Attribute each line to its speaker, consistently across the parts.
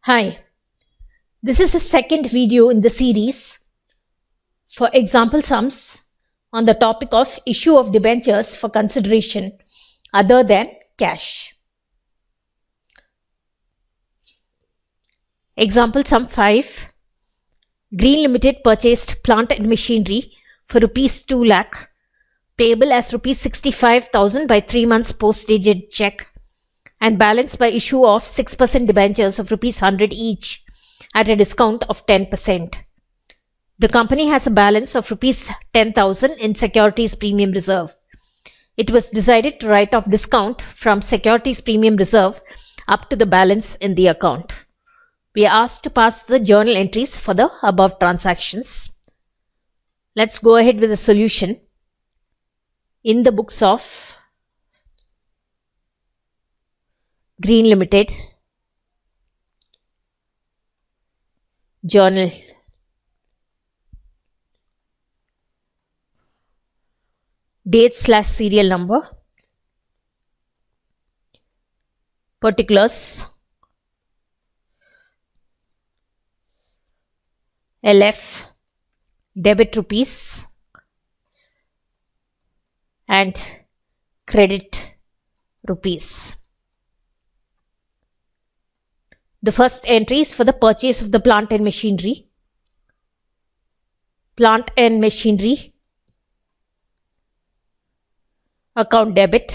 Speaker 1: Hi, this is the second video in the series for example sums on the topic of issue of debentures for consideration other than cash. Example sum 5. Green Limited purchased plant and machinery for rupees 2 lakh payable as rupees 65,000 by 3 months post-dated check and balanced by issue of 6% debentures of rupees 100 each at a discount of 10%. The company has a balance of rupees 10,000 in securities premium reserve. It was decided to write off discount from securities premium reserve up to the balance in the account. We are asked to pass the journal entries for the above transactions. Let's go ahead with the solution. In the books of Green Limited, journal, date/serial number, particulars, LF, debit rupees and credit rupees. The first entry is for the purchase of the plant and machinery. Plant and machinery account debit,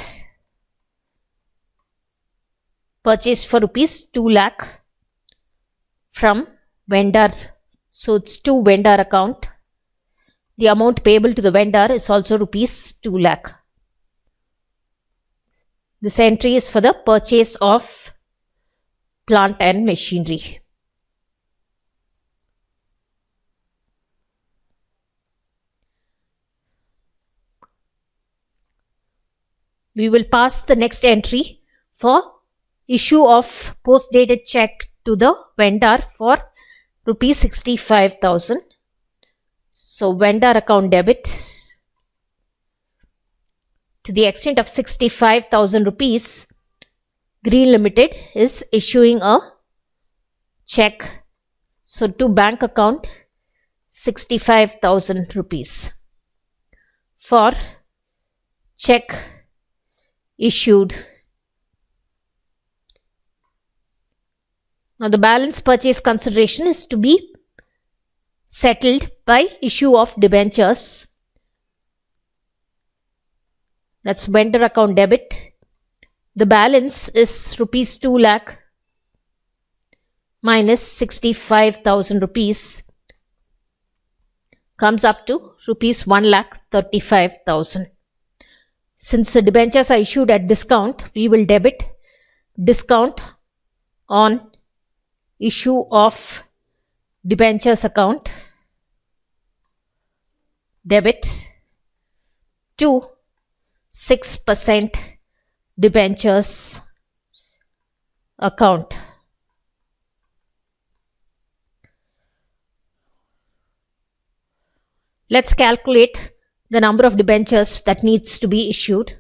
Speaker 1: purchase for rupees 2 lakh from vendor. So it's to vendor account. The amount payable to the vendor is also rupees 2 lakh. This entry is for the purchase of plant and machinery. We will pass the next entry for issue of post-dated check to the vendor for rupees 65,000. So vendor account debit to the extent of 65,000 rupees. Green Limited is issuing a check. So to bank account 65,000 rupees for check issued. Now the balance purchase consideration is to be settled by issue of debentures. That's vendor account debit. The balance is rupees 2 lakh minus 65,000 rupees comes up to rupees 1,35,000. Since the debentures are issued at discount, we will debit discount on issue of debentures account debit to 6% debentures account. Let's calculate the number of debentures that needs to be issued.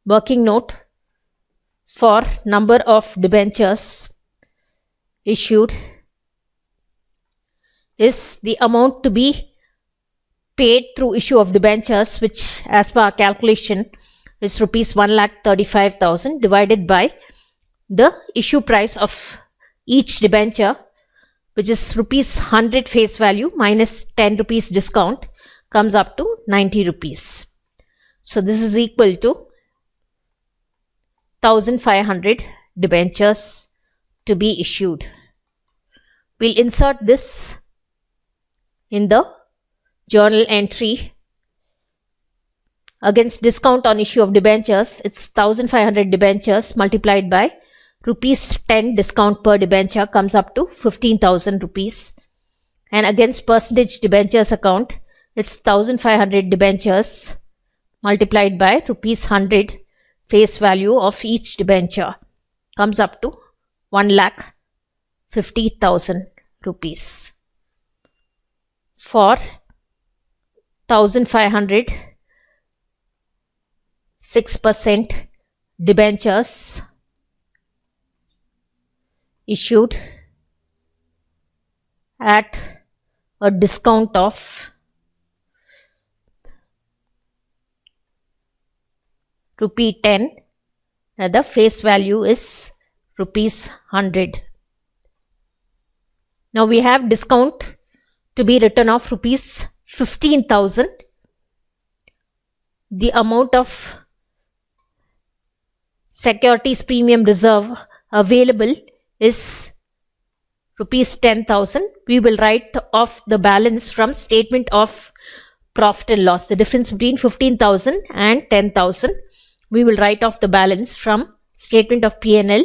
Speaker 1: Working note for number of debentures issued is the amount to be paid through issue of debentures, which as per our calculation is rupees 1,35,000 divided by the issue price of each debenture, which is rupees 100 face value minus 10 rupees discount, comes up to 90 rupees. So this is equal to 1,500 debentures to be issued. We'll insert this in the journal entry. Against discount on issue of debentures, it's 1,500 debentures multiplied by rupees 10 discount per debenture comes up to 15,000 rupees. And against percentage debentures account, it's 1,500 debentures multiplied by rupees 100 face value of each debenture comes up to 1,50,000 rupees. For 1,500 6% debentures issued at a discount of rupee 10, and the face value is rupees 100. Now we have discount to be written of rupees 15,000. The amount of securities premium reserve available is rupees 10,000. We will write off the balance from statement of profit and loss. The difference between 15,000 and 10,000. We will write off the balance from statement of P&L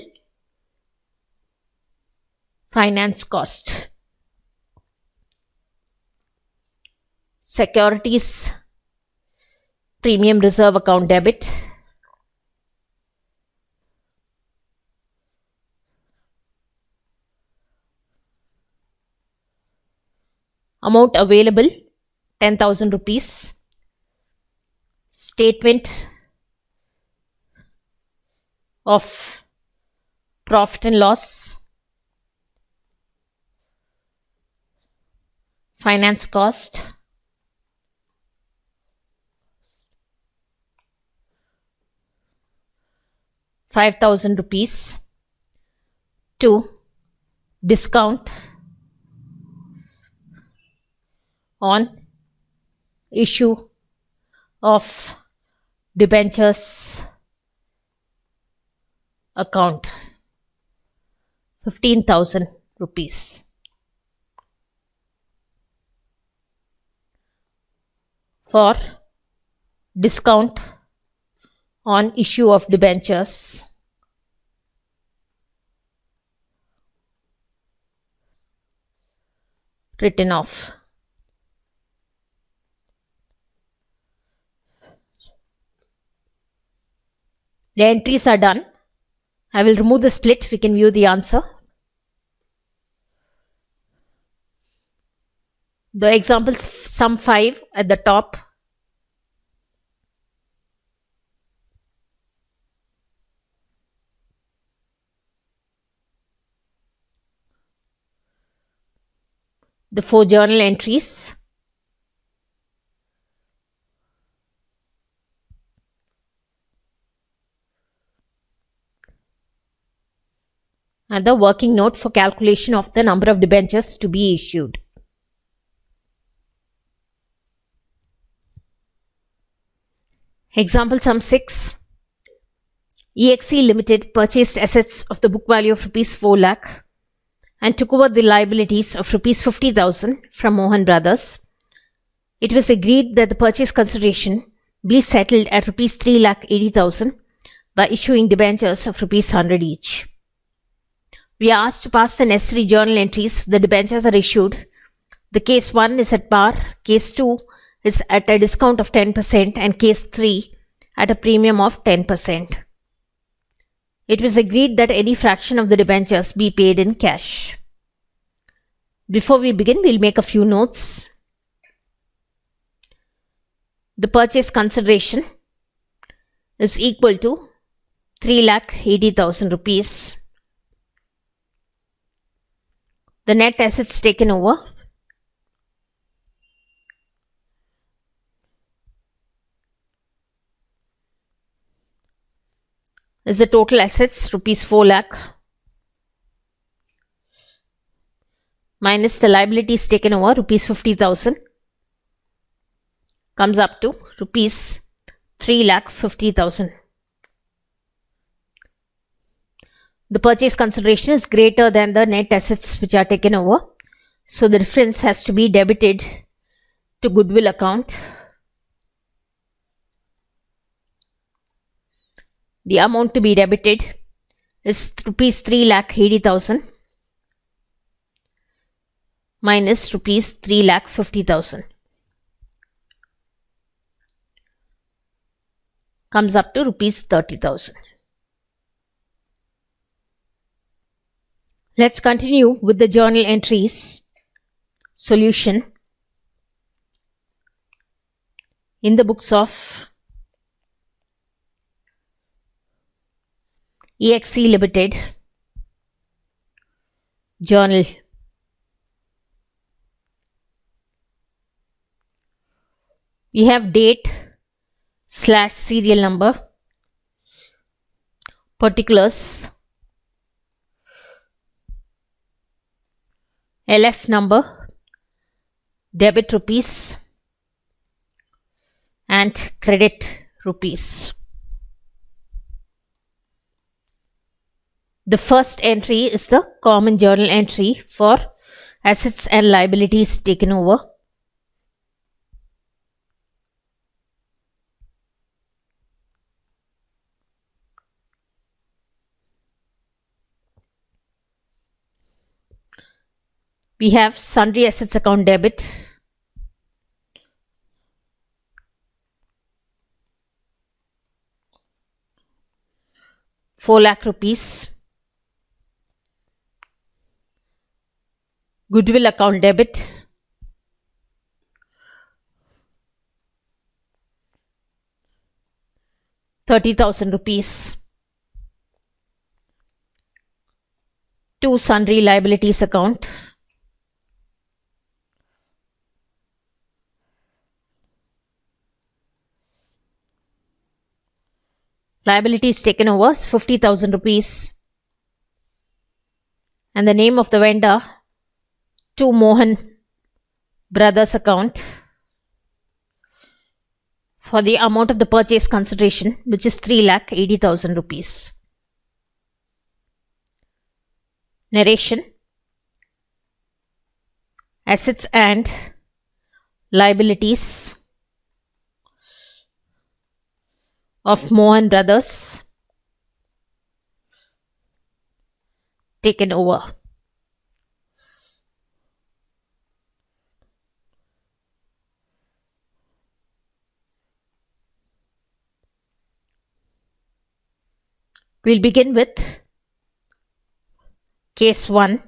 Speaker 1: finance cost. Securities premium reserve account debit. Amount available 10,000 rupees. Statement of profit and loss, finance cost, ₹5,000 to discount on issue of debentures account, ₹15,000. For discount on issue of debentures, written off. The entries are done. I will remove the split. We can view the answer. The examples sum 5 at the top. The 4 journal entries. And the working note for calculation of the number of debentures to be issued. Example sum 6. EXE Limited purchased assets of the book value of rupees 4 lakh and took over the liabilities of rupees 50,000 from Mohan Brothers. It was agreed that the purchase consideration be settled at rupees 3,80,000 by issuing debentures of rupees 100 each. We are asked to pass the necessary journal entries. The debentures are issued. The case 1 is at par, case 2 is at a discount of 10%, and case 3 at a premium of 10%. It was agreed that any fraction of the debentures be paid in cash. Before we begin, we'll make a few notes. The purchase consideration is equal to 3,80,000 rupees. The net assets taken over is the total assets rupees 4 lakh minus the liabilities taken over rupees 50,000 comes up to rupees 3,50,000. The purchase consideration is greater than the net assets which are taken over, so the difference has to be debited to goodwill account. The amount to be debited is rupees 3,80,000 minus rupees 3,50,000. Comes up to rupees 30,000. Let's continue with the journal entries. Solution. In the books of EXE Limited, journal. We have date / serial number, particulars, LF number, debit rupees and credit rupees. The first entry is the common journal entry for assets and liabilities taken over. We have sundry assets account debit, ₹4,00,000, goodwill account debit, ₹30,000, to sundry liabilities account, liabilities taken over is ₹50,000, and the name of the vendor to Mohan Brothers account for the amount of the purchase consideration, which is ₹3,80,000. Narration: assets and liabilities of Mohan Brothers taken over. We'll begin with case 1.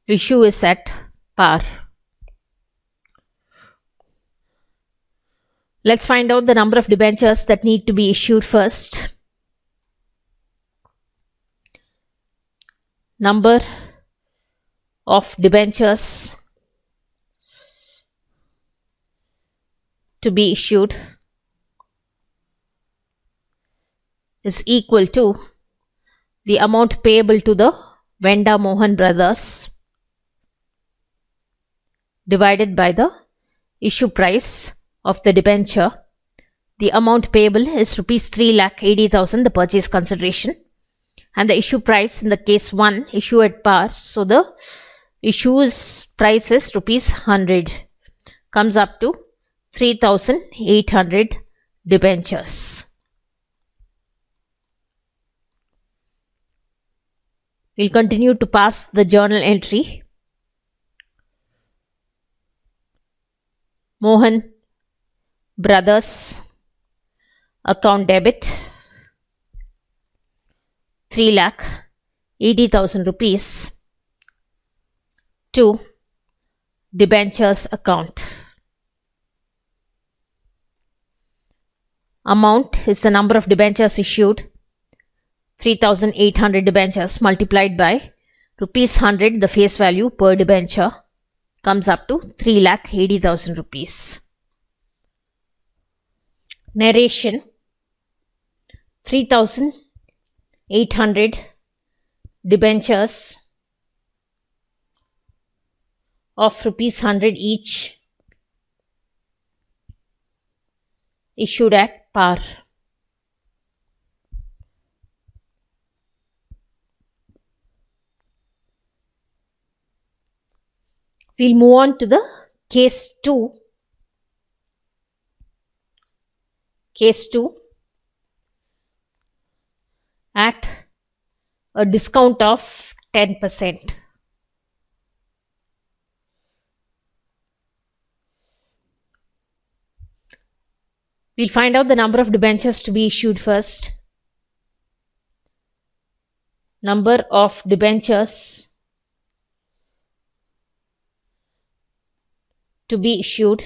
Speaker 1: Issue is at par. Let's find out the number of debentures that need to be issued first. Number of debentures to be issued is equal to the amount payable to the vendor Mohan Brothers divided by the issue price of the debenture. The amount payable is ₹3,80,000, the purchase consideration, and the issue price in the case 1, issue at par, so the issue's price is ₹100, comes up to 3,800 debentures. We'll continue to pass the journal entry. Mohan Brothers account debit ₹3,80,000 to debentures account. Amount is the number of debentures issued, 3,800 debentures multiplied by ₹100, the face value per debenture, comes up to ₹3,80,000. Narration: 3,800 debentures of ₹100 each issued at par. We'll move on to the case 2. Case 2 at a discount of 10%. We'll find out the number of debentures to be issued first. Number of debentures to be issued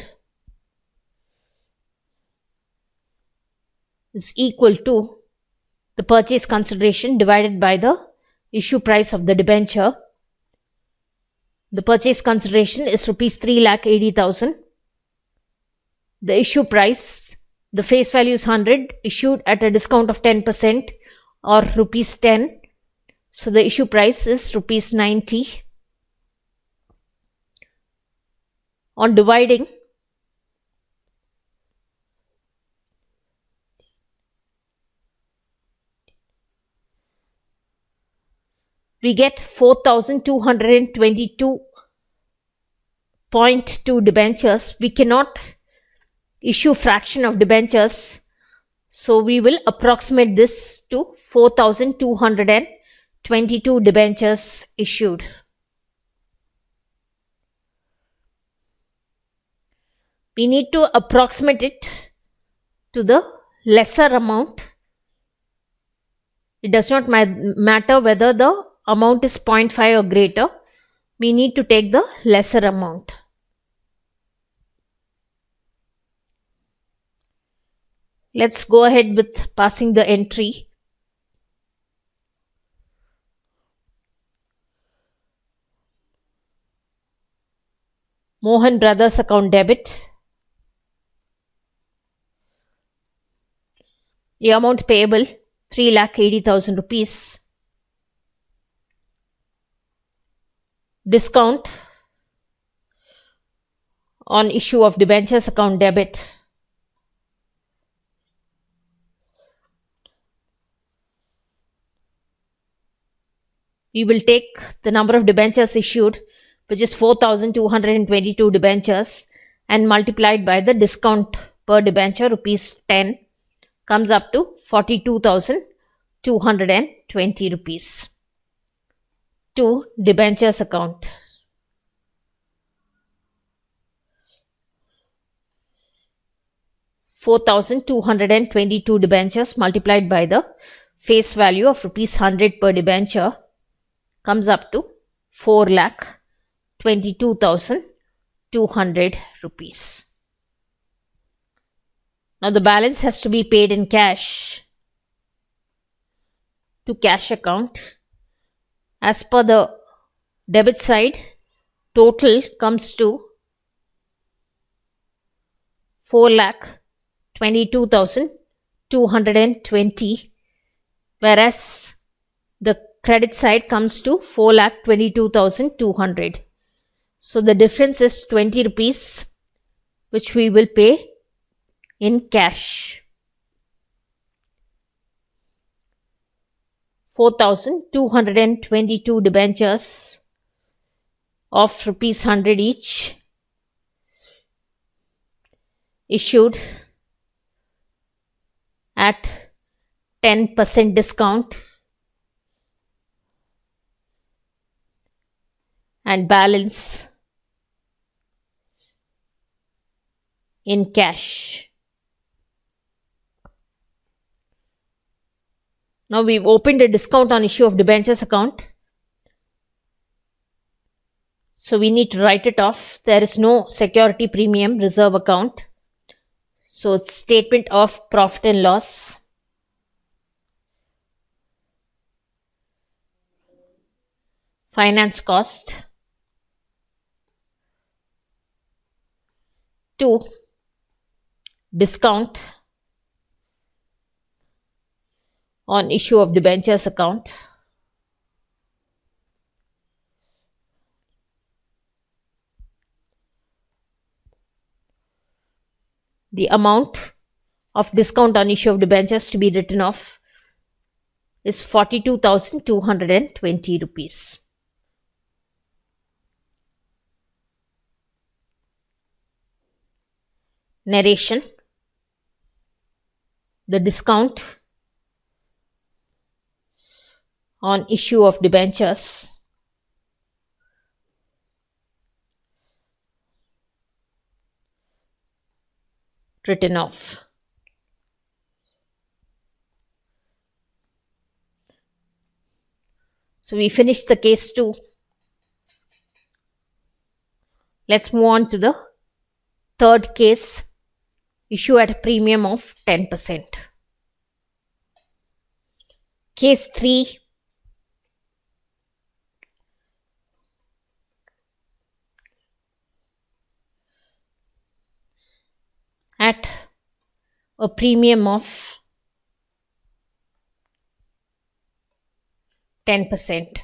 Speaker 1: is equal to the purchase consideration divided by the issue price of the debenture. The purchase consideration is rupees 3,80,000. The issue price, the face value is 100, issued at a discount of 10% or rupees 10. So the issue price is rupees 90. On dividing, we get 4,222.2 debentures. We cannot issue fraction of debentures, so we will approximate this to 4,222 debentures issued. We need to approximate it to the lesser amount. It does not matter whether the amount is 0.5 or greater. We need to take the lesser amount. Let's go ahead with passing the entry. Mohan Brothers account debit. The amount payable 3,80,000 rupees. Discount on issue of debentures account debit. We will take the number of debentures issued, which is 4,222 debentures, and multiplied by the discount per debenture rupees 10, comes up to 42,220 rupees. To debentures account. $4,222 debentures multiplied by the face value of rupees 100 per debenture comes up to 4,22,200 rupees. Now the balance has to be paid in cash to cash account. As per the debit side, total comes to 4,22,220, whereas the credit side comes to 4,22,200. So the difference is 20 rupees, which we will pay in cash. 4,222 debentures of rupees 100 each issued at 10% discount and balance in cash. Now we've opened a discount on issue of debentures account. So we need to write it off. There is no security premium reserve account. So it's statement of profit and loss. Finance cost. 2. Discount on issue of debentures account. The amount of discount on issue of debentures to be written off is 42,220 rupees. Narration. The discount on issue of debentures written off. So we finished the case 2. Let's move on to the third case, issue at a premium of 10%. Case 3. At a premium of 10%.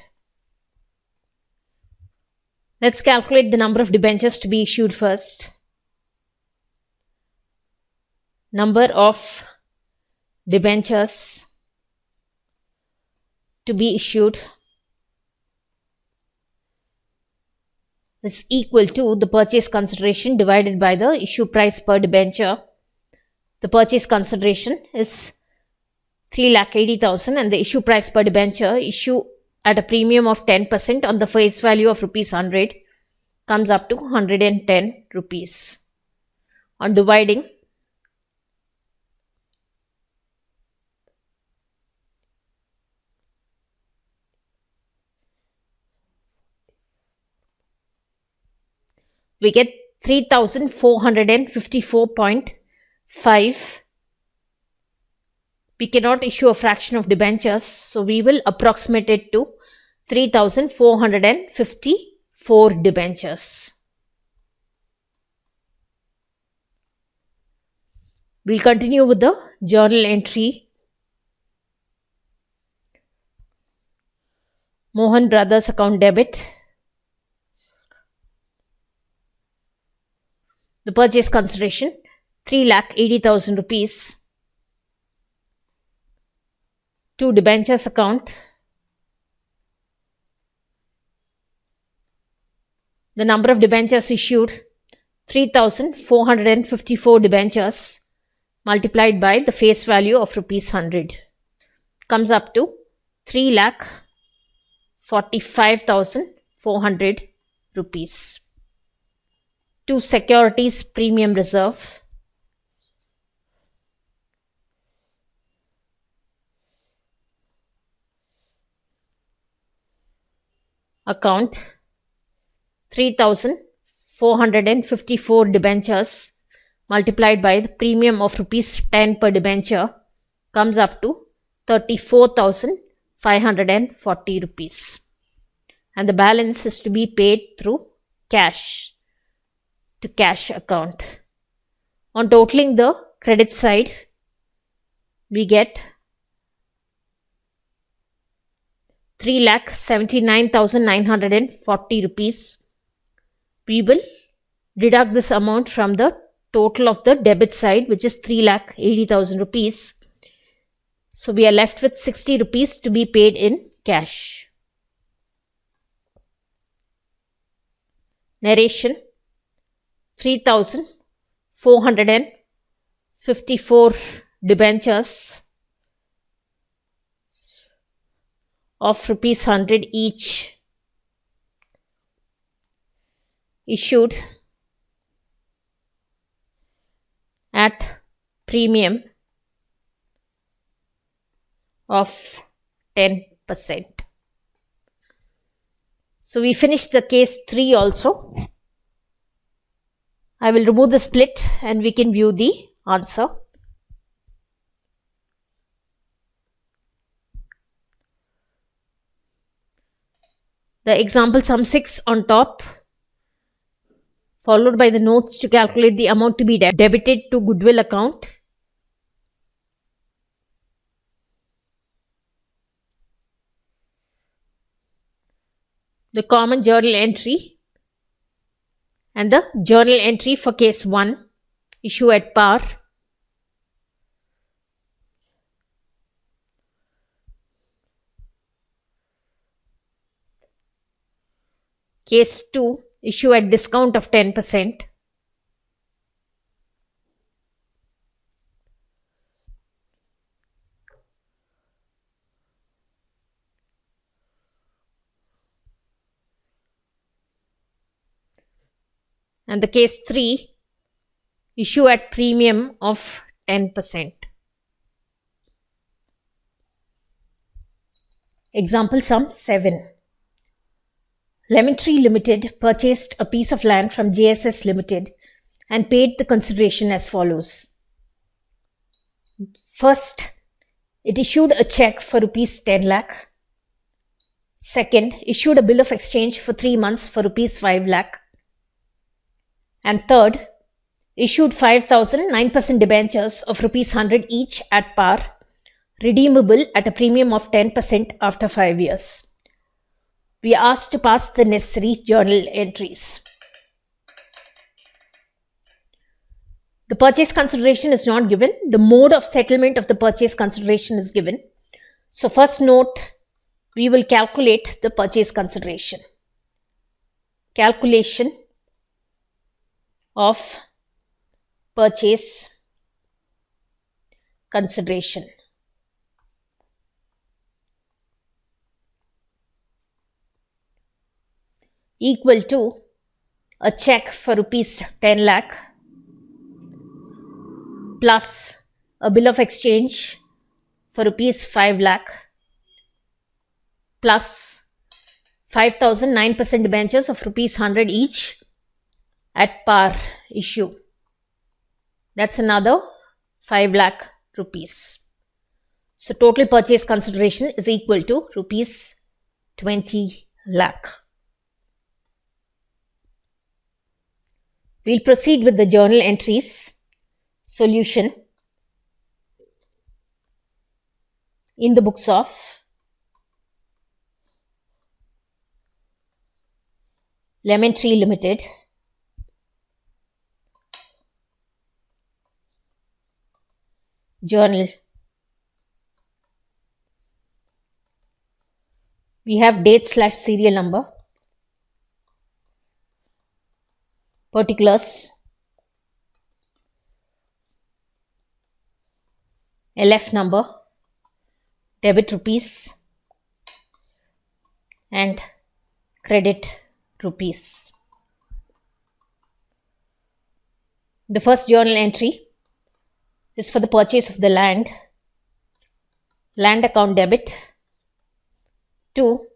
Speaker 1: Let's calculate the number of debentures to be issued first. Number of debentures to be issued is equal to the purchase consideration divided by the issue price per debenture. The purchase consideration is 3,80,000 and the issue price per debenture issue at a premium of 10% on the face value of rupees 100 comes up to 110 rupees. On dividing, we get 3,454.5. We cannot issue a fraction of debentures, so we will approximate it to 3,454 debentures. We'll continue with the journal entry. Mohan Brothers account debit. The purchase consideration 3,80,000 rupees. To debentures account, the number of debentures issued 3,454 debentures multiplied by the face value of rupees 100 comes up to 3,45,400 rupees. To securities premium reserve, account 3,454 debentures multiplied by the premium of rupees 10 per debenture comes up to 34,540 rupees. And the balance is to be paid through cash to cash account. On totaling the credit side, we get 3,79,940 rupees. We will deduct this amount from the total of the debit side, which is 3,80,000 rupees. So we are left with 60 rupees to be paid in cash. Narration: 3,454 debentures of rupees 100 each issued at premium of 10%. So we finished the case 3 also. I will remove the split and we can view the answer. The example sum 6 on top, followed by the notes to calculate the amount to be debited to goodwill account. The common journal entry and the journal entry for case 1, issue at par. Case 2, issue at discount of 10%. And the case 3, issue at premium of 10%. Example sum 7. Lemon Tree Limited purchased a piece of land from JSS Limited and paid the consideration as follows. First, it issued a check for rupees 10 lakh. Second, issued a bill of exchange for 3 months for rupees 5 lakh. And third, issued 5,000 9% debentures of rupees 100 each at par, redeemable at a premium of 10% after 5 years. We are asked to pass the necessary journal entries. The purchase consideration is not given. The mode of settlement of the purchase consideration is given. So first note, we will calculate the purchase consideration. Calculation of purchase consideration. Equal to a check for rupees 10 lakh plus a bill of exchange for rupees 5 lakh plus 5,000 9% debentures of rupees 100 each at par issue. That's another 5 lakh rupees. So total purchase consideration is equal to rupees 20 lakh. We'll proceed with the journal entries. Solution. In the books of Lemon Tree Limited, journal, we have date/serial number, particulars, LF number, debit rupees and credit rupees. The first journal entry is for the purchase of the land. Land account debit to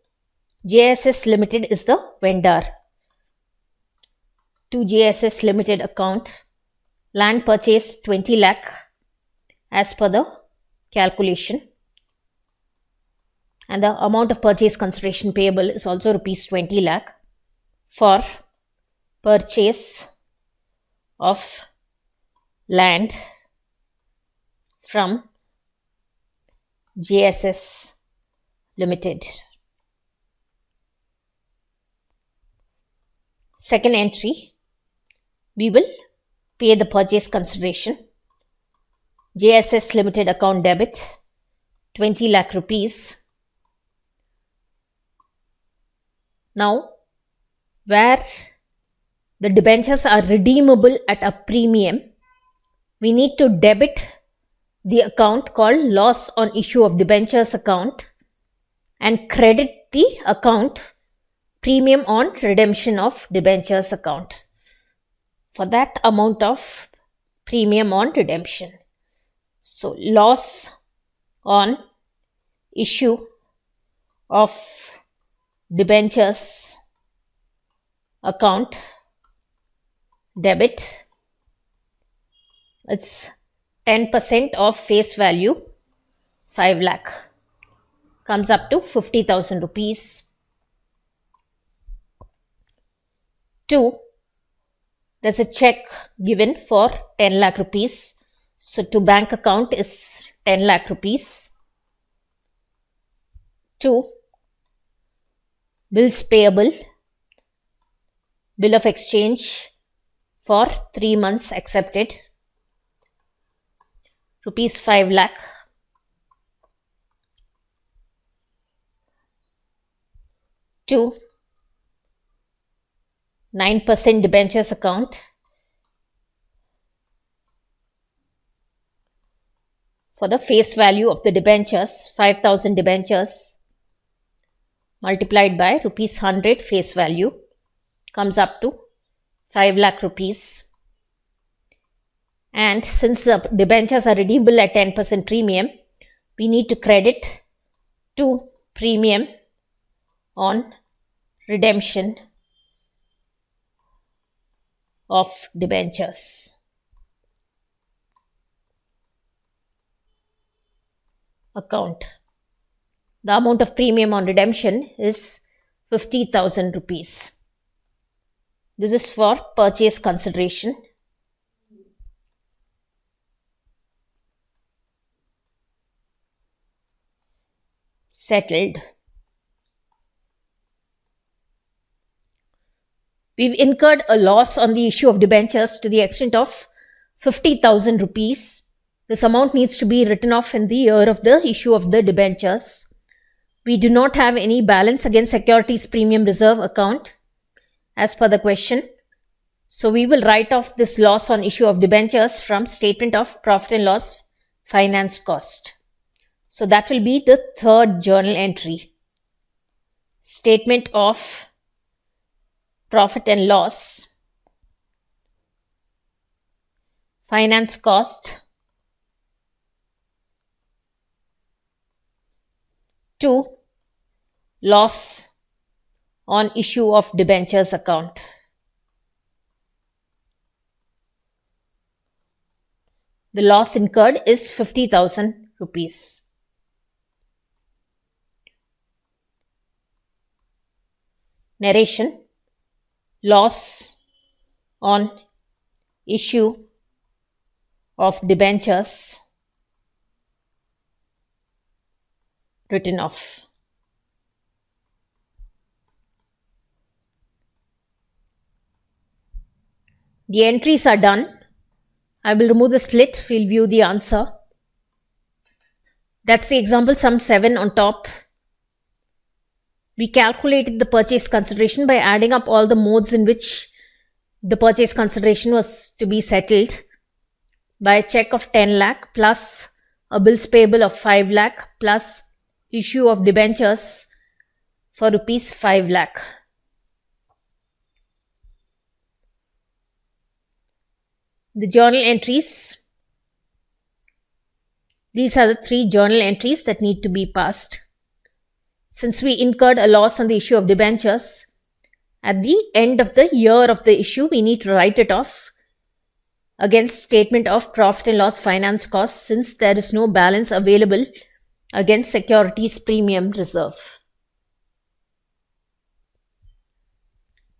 Speaker 1: JSS Limited is the vendor. To JSS Limited account, land purchase 20 lakh as per the calculation, and the amount of purchase consideration payable is also rupees 20 lakh for purchase of land from JSS Limited. Second entry, we will pay the purchase consideration. JSS Limited account debit 20 lakh rupees. Now, where the debentures are redeemable at a premium, we need to debit the account called loss on issue of debentures account and credit the account premium on redemption of debentures account for that amount of premium on redemption. So, loss on issue of debentures account debit, it's 10% of face value 5 lakh, comes up to 50,000 rupees. 2, there's a check given for 10 lakh rupees. So to bank account is 10 lakh rupees. 2, bills payable, bill of exchange for 3 months accepted, rupees 5 lakh. 2, 9% debentures account for the face value of the debentures, 5,000 debentures multiplied by rupees 100 face value comes up to 5 lakh rupees. And since the debentures are redeemable at 10% premium, we need to credit to premium on redemption of debentures. account. The amount of premium on redemption is 50,000 rupees. This is for purchase consideration. Settled. We've incurred a loss on the issue of debentures to the extent of 50,000 rupees. This amount needs to be written off in the year of the issue of the debentures. We do not have any balance against securities premium reserve account as per the question. So we will write off this loss on issue of debentures from statement of profit and loss finance cost. So that will be the third journal entry. Statement of profit and loss finance cost to loss on issue of debentures account. The loss incurred is 50,000 rupees. Narration. Loss on issue of debentures written off. The entries are done. I will remove the split. We'll view the answer. That's the example sum 7 on top. We calculated the purchase consideration by adding up all the modes in which the purchase consideration was to be settled by a check of 10 lakh plus a bills payable of 5 lakh plus issue of debentures for rupees 5 lakh. The journal entries. These are the 3 journal entries that need to be passed. Since we incurred a loss on the issue of debentures, at the end of the year of the issue, we need to write it off against statement of profit and loss finance cost, since there is no balance available against securities premium reserve.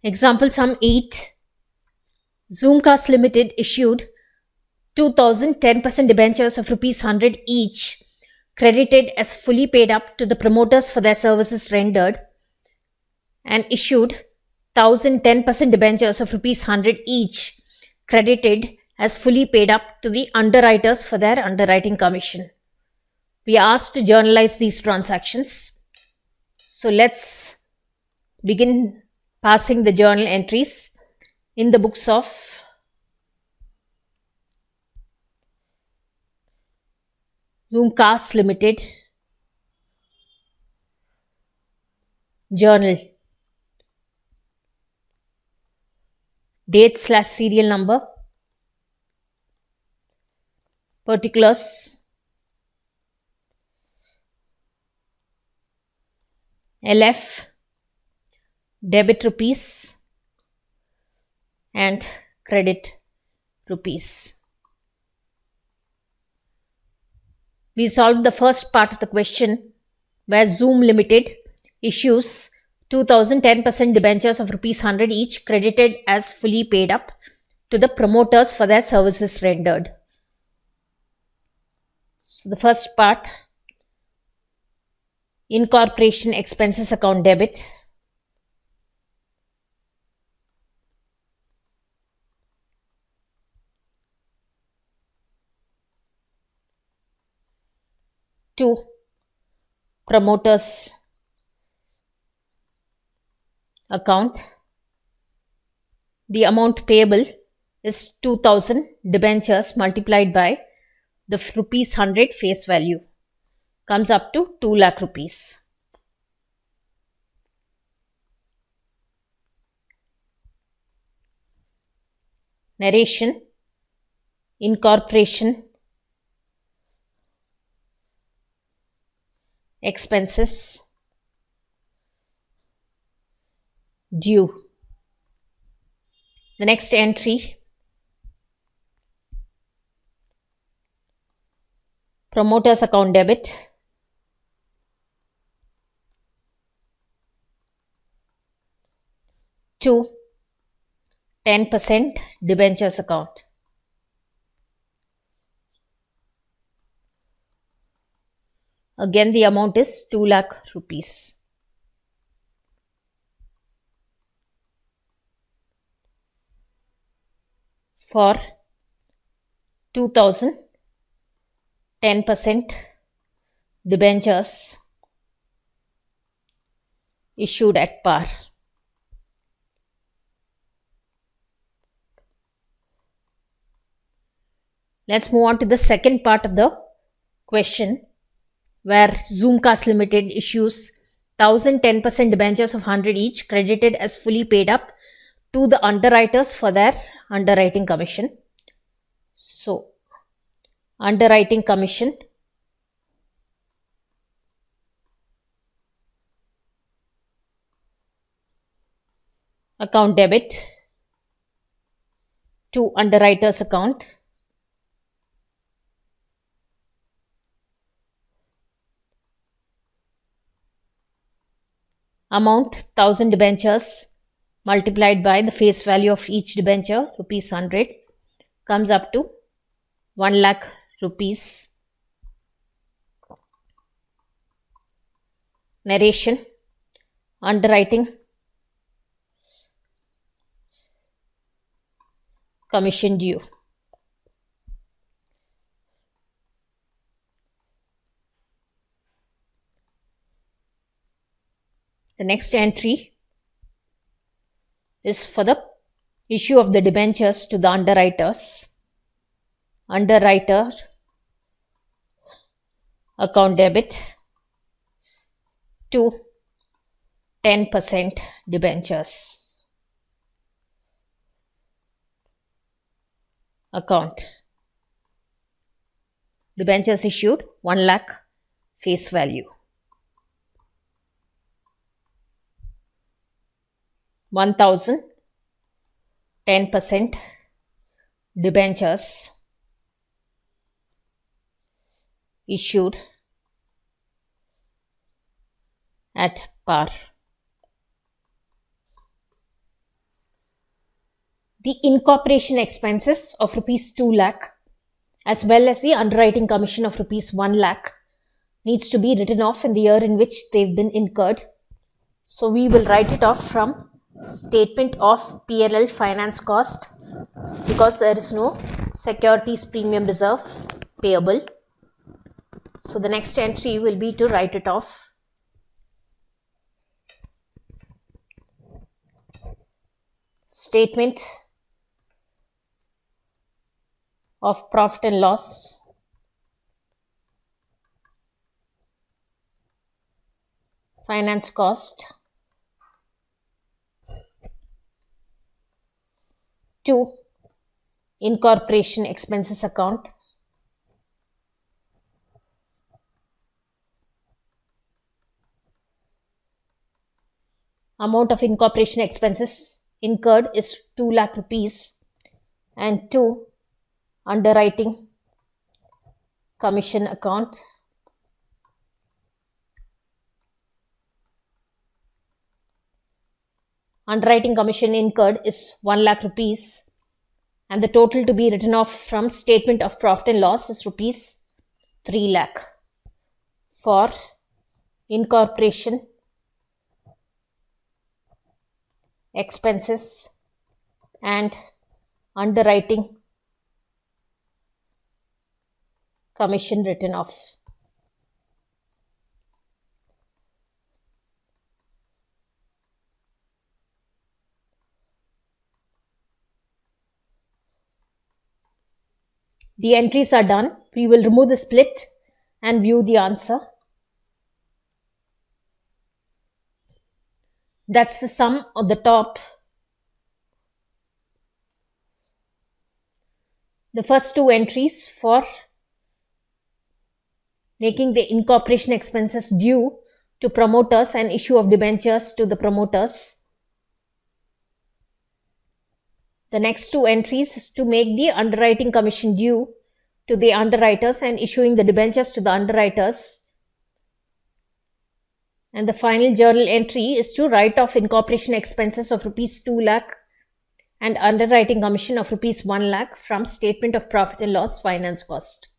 Speaker 1: Example sum 8. Zoomcast Limited issued 2010% debentures of rupees 100 each, credited as fully paid up to the promoters for their services rendered, and issued 1010% debentures of rupees 100 each, credited as fully paid up to the underwriters for their underwriting commission. We are asked to journalize these transactions. So let's begin passing the journal entries in the books of Zoomcast Limited journal. Date/serial number, particulars, LF, debit rupees and credit rupees. We solved the first part of the question where Zoom Limited issues 2010% debentures of rupees 100 each, credited as fully paid up to the promoters for their services rendered. So the first part, incorporation expenses account debit. To promoters account. The amount payable is 2000 debentures multiplied by the rupees 100 face value, comes up to 2 lakh rupees. Narration. Incorporation expenses due. The next entry, promoters account debit. to 10% debentures account. Again, the amount is 2 lakh rupees. For 2000, 10% debentures issued at par. Let's move on to the second part of the question, where Zoomcast Limited issues 1010% debentures of 100 each, credited as fully paid up to the underwriters for their underwriting commission. So, underwriting commission account debit to underwriters account, amount 1000 debentures multiplied by the face value of each debenture, rupees 100, comes up to 1 lakh rupees. Narration: underwriting commission due. The next entry is for the issue of the debentures to the underwriters. Underwriter account debit to 10% debentures account. Debentures issued 1 lakh face value. 1000, 10% debentures issued at par. The incorporation expenses of rupees 2 lakh as well as the underwriting commission of rupees 1 lakh needs to be written off in the year in which they've been incurred. So we will write it off from statement of P&L finance cost because there is no securities premium reserve payable. So the next entry will be to write it off. Statement of profit and loss, finance cost to incorporation expenses account, amount of incorporation expenses incurred is 2 lakh rupees, and to underwriting commission account, underwriting commission incurred is 1 lakh rupees, and the total to be written off from statement of profit and loss is rupees 3 lakh. For incorporation expenses and underwriting commission written off. The entries are done. We will remove the split and view the answer. That's the sum of the top. The first two entries for making the incorporation expenses due to promoters and issue of debentures to the promoters. The next two entries is to make the underwriting commission due to the underwriters and issuing the debentures to the underwriters. And the final journal entry is to write off incorporation expenses of rupees 2 lakh and underwriting commission of rupees 1 lakh from statement of profit and loss finance cost.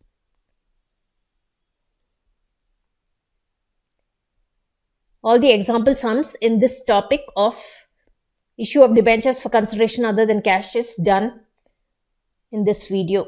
Speaker 1: All the example sums in this topic of issue of debentures for consideration other than cash is done in this video.